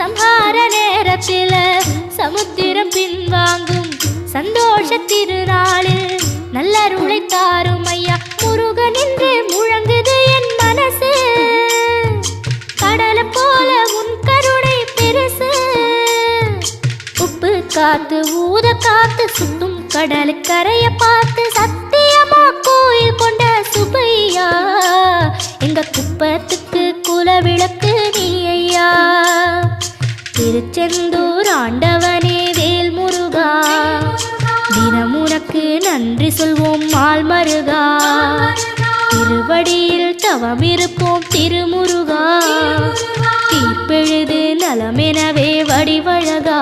சம்ஹார நேரத்தில சமுத்திரம் பின்வாங்கும் சந்தோஷ திருநாளில் நல்லருளை தாரும் ஐயா முருகன் என்று முழங்குது என் மனசு கடலை போல உன் கருணை பெருசு உப்பு காத்து ஊத காத்து சுத்தும் கடலு கரைய பார்த்து சத்தியமா கோயில் கொண்ட சுப்பையா எங்க குப்பத்துக்கு குலவிளக்கு நீ ஐயா திருச்செந்தூர் ஆண்டவனே வேல் முருகா தினம் உனக்கு நன்றி சொல்வோம் மால் மருகா திருவடியில் தவம் இருப்போம் திருமுருகா தீர்ப்பெழுது நலமெனவே வடிவழகா